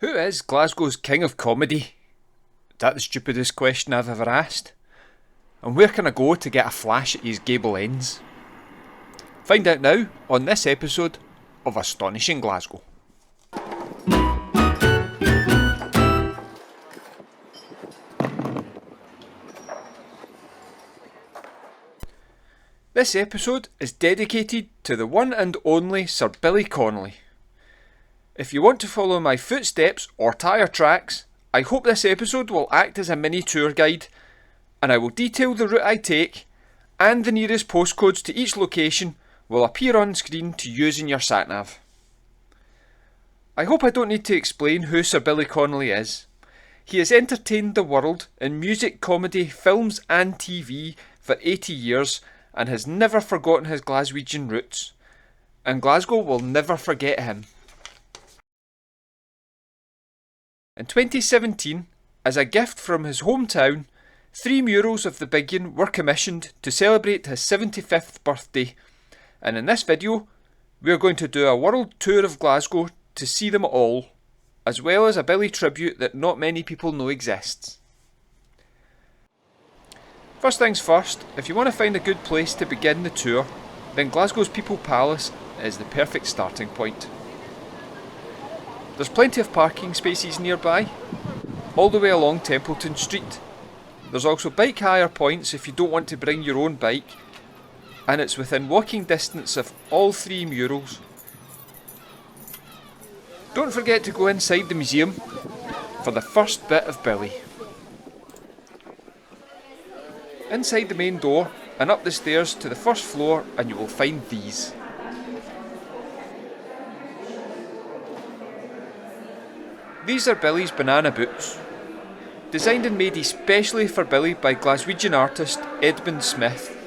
Who is Glasgow's king of comedy? That's the stupidest question I've ever asked. And where can I go to get a flash at his gable ends? Find out now on this episode of Astonishing Glasgow. This episode is dedicated to the one and only Sir Billy Connolly. If you want to follow my footsteps or tyre tracks, I hope this episode will act as a mini tour guide, and I will detail the route I take, and the nearest postcodes to each location will appear on screen to use in your sat-nav. I hope I don't need to explain who Sir Billy Connolly is. He has entertained the world in music, comedy, films and TV for 80 years and has never forgotten his Glaswegian roots. And Glasgow will never forget him. In 2017, as a gift from his hometown, 3 murals of the Big were commissioned to celebrate his 75th birthday, and in this video we are going to do a world tour of Glasgow to see them all, as well as a Billy tribute that not many people know exists. First things first, if you want to find a good place to begin the tour, then Glasgow's People Palace is the perfect starting point. There's plenty of parking spaces nearby, all the way along Templeton Street. There's also bike hire points if you don't want to bring your own bike, and it's within walking distance of all 3 murals. Don't forget to go inside the museum for the first bit of Billy. Inside the main door and up the stairs to the first floor and you will find these. These are Billy's banana boots. Designed and made especially for Billy by Glaswegian artist Edmund Smith.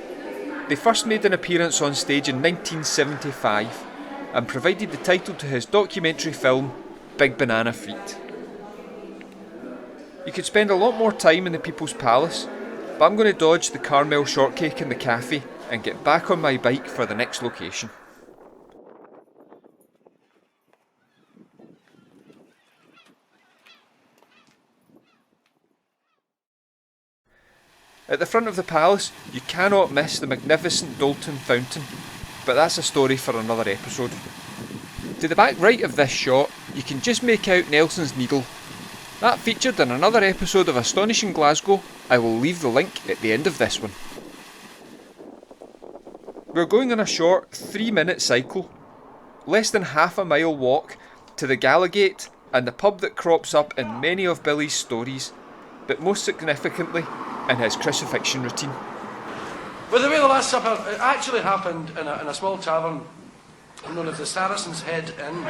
They first made an appearance on stage in 1975 and provided the title to his documentary film Big Banana Feet. You could spend a lot more time in the People's Palace, but I'm going to dodge the caramel shortcake in the cafe and get back on my bike for the next location. At the front of the palace, you cannot miss the magnificent Doulton Fountain, but that's a story for another episode. To the back right of this shot, you can just make out Nelson's Needle. That featured in another episode of Astonishing Glasgow. I will leave the link at the end of this one. We're going on a short 3-minute cycle, less than half a mile walk, to the Gallagate and the pub that crops up in many of Billy's stories, but most significantly in his crucifixion routine. By the way, the Last Supper, it actually happened in a small tavern known as the Saracen's Head Inn.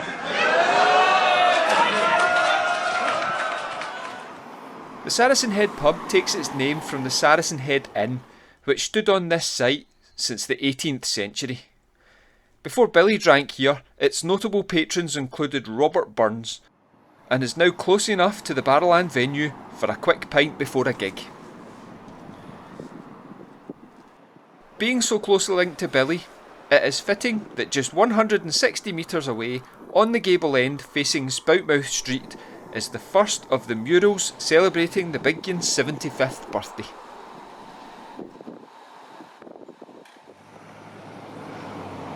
The Saracen Head pub takes its name from the Saracen Head Inn, which stood on this site since the 18th century. Before Billy drank here, its notable patrons included Robert Burns, and is now close enough to the Barrowland venue for a quick pint before a gig. Being so closely linked to Billy, it is fitting that just 160 metres away, on the gable end facing Spoutmouth Street, is the first of the murals celebrating the Big 75th birthday.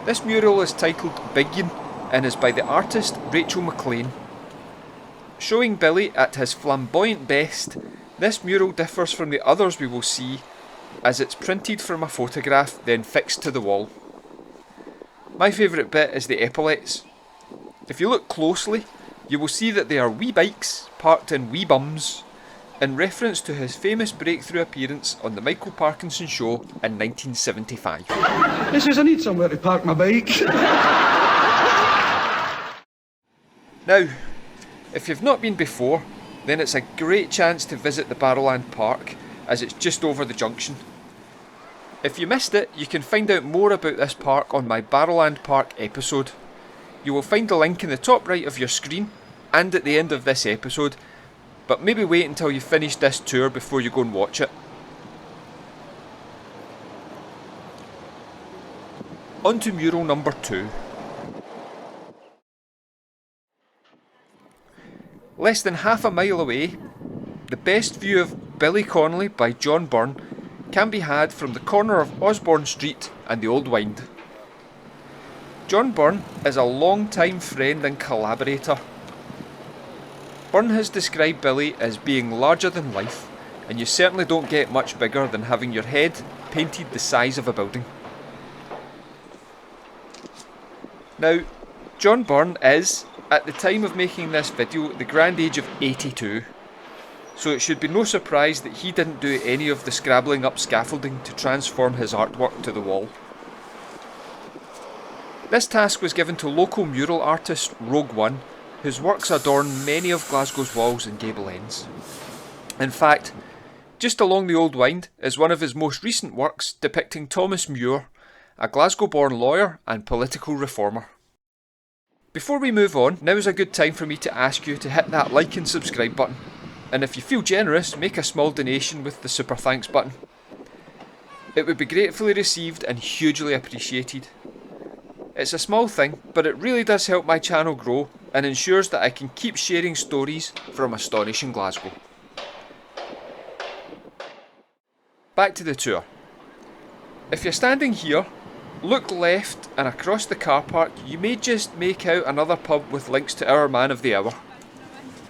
This mural is titled Big and is by the artist Rachel McLean. Showing Billy at his flamboyant best, this mural differs from the others we will see, as it's printed from a photograph then fixed to the wall. My favourite bit is the epaulets. If you look closely, you will see that they are wee bikes parked in wee bums, in reference to his famous breakthrough appearance on the Michael Parkinson Show in 1975. He says, I need somewhere to park my bike. Now, if you've not been before, then it's a great chance to visit the Barrowland Park, as it's just over the junction. If you missed it, you can find out more about this park on my Barrowland Park episode. You will find the link in the top right of your screen and at the end of this episode, but maybe wait until you finish this tour before you go and watch it. On to mural number 2. Less than half a mile away, the best view of Billy Connolly by John Byrne can be had from the corner of Osborne Street and the Old Wynd. John Byrne is a long-time friend and collaborator. Byrne has described Billy as being larger than life, and you certainly don't get much bigger than having your head painted the size of a building. Now, John Byrne is, at the time of making this video, the grand age of 82, so it should be no surprise that he didn't do any of the scrabbling up scaffolding to transform his artwork to the wall. This task was given to local mural artist Rogue One, whose works adorn many of Glasgow's walls and gable ends. In fact, just along the Old Wynd is one of his most recent works depicting Thomas Muir, a Glasgow-born lawyer and political reformer. Before we move on, now is a good time for me to ask you to hit that like and subscribe button, and if you feel generous, make a small donation with the super thanks button. It would be gratefully received and hugely appreciated. It's a small thing, but it really does help my channel grow and ensures that I can keep sharing stories from Astonishing Glasgow. Back to the tour. If you're standing here, look left and across the car park, you may just make out another pub with links to our man of the hour.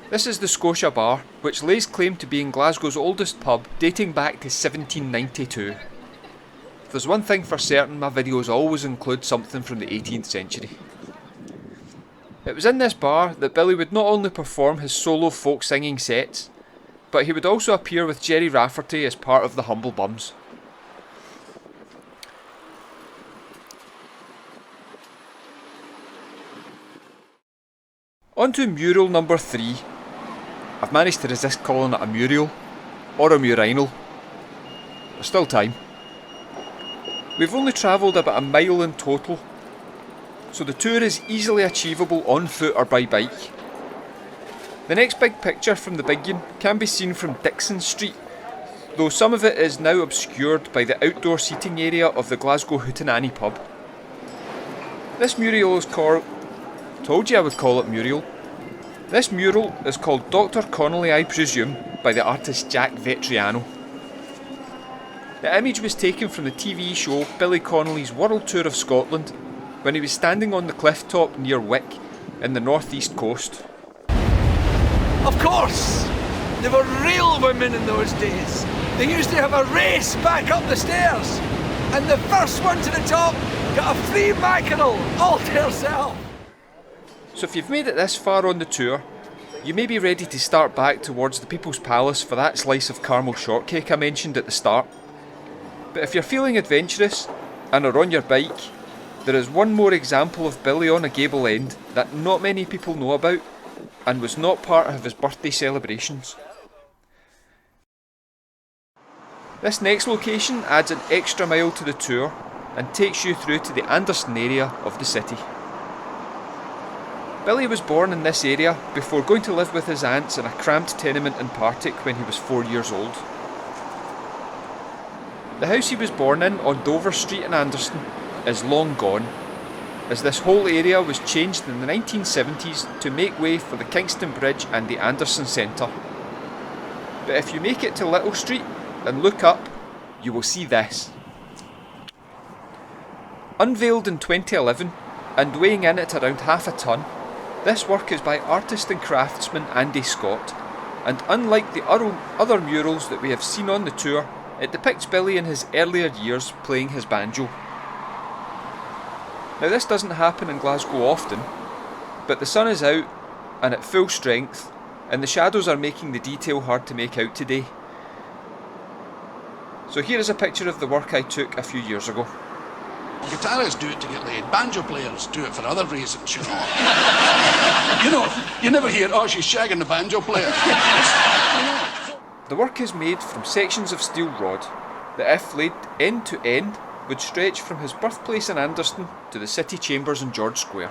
This is the Scotia Bar, which lays claim to being Glasgow's oldest pub, dating back to 1792. If there's one thing for certain, my videos always include something from the 18th century. It was in this bar that Billy would not only perform his solo folk singing sets, but he would also appear with Jerry Rafferty as part of the Humble Bums. On to mural number 3. I've managed to resist calling it a mural, or a murinal. There's still time. We've only travelled about a mile in total, so the tour is easily achievable on foot or by bike. The next big picture from the Big Yin can be seen from Dixon Street, though some of it is now obscured by the outdoor seating area of the Glasgow Hootenanny pub. This mural is called... Told you I would call it mural. This mural is called Dr. Connolly, I presume, by the artist Jack Vetriano. The image was taken from the TV show Billy Connolly's World Tour of Scotland, when he was standing on the cliff top near Wick in the northeast coast. Of course! They were real women in those days. They used to have a race back up the stairs, and the first one to the top got a free mackerel all to herself. So if you've made it this far on the tour, you may be ready to start back towards the People's Palace for that slice of caramel shortcake I mentioned at the start. But if you're feeling adventurous and are on your bike, there is one more example of Billy on a gable end that not many people know about and was not part of his birthday celebrations. This next location adds an extra mile to the tour and takes you through to the Anderson area of the city. Billy was born in this area before going to live with his aunts in a cramped tenement in Partick when he was 4 years old. The house he was born in on Dover Street in Anderson is long gone, as this whole area was changed in the 1970s to make way for the Kingston Bridge and the Anderson Centre. But if you make it to Little Street and look up, you will see this. Unveiled in 2011 and weighing in at around half a tonne, this work is by artist and craftsman Andy Scott, and unlike the other murals that we have seen on the tour, it depicts Billy in his earlier years playing his banjo. Now this doesn't happen in Glasgow often, but the sun is out and at full strength, and the shadows are making the detail hard to make out today. So here is a picture of the work I took a few years ago. Guitarists do it to get laid. Banjo players do it for other reasons, you know. You never hear, oh, she's shagging the banjo player. The work is made from sections of steel rod that, if laid end to end, would stretch from his birthplace in Anderston to the city chambers in George Square.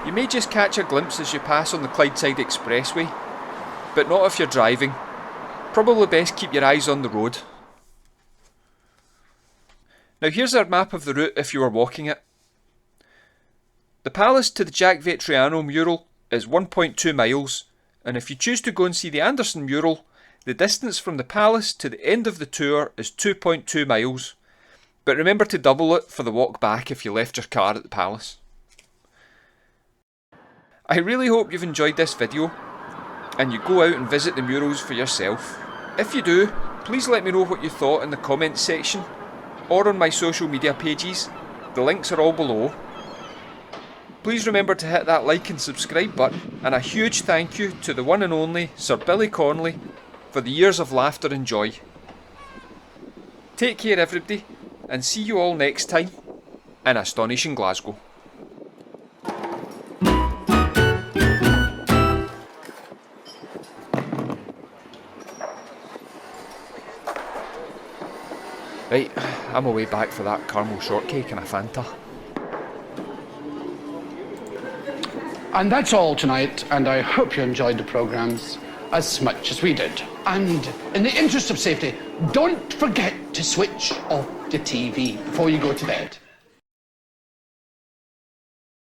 You may just catch a glimpse as you pass on the Clydeside Expressway, but not if you're driving. Probably best keep your eyes on the road. Now here's our map of the route if you were walking it. The Palace to the Jack Vetriano mural is 1.2 miles, and if you choose to go and see the Anderson mural, the distance from the Palace to the end of the tour is 2.2 miles. But remember to double it for the walk back if you left your car at the Palace. I really hope you've enjoyed this video and you go out and visit the murals for yourself. If you do, please let me know what you thought in the comments section or on my social media pages. The links are all below. Please remember to hit that like and subscribe button, and a huge thank you to the one and only Sir Billy Connolly for the years of laughter and joy. Take care everybody, and see you all next time in Astonishing Glasgow. Right, I'm away back for that caramel shortcake and a Fanta. And that's all tonight, and I hope you enjoyed the programmes as much as we did. And in the interest of safety, don't forget to switch off the TV before you go to bed.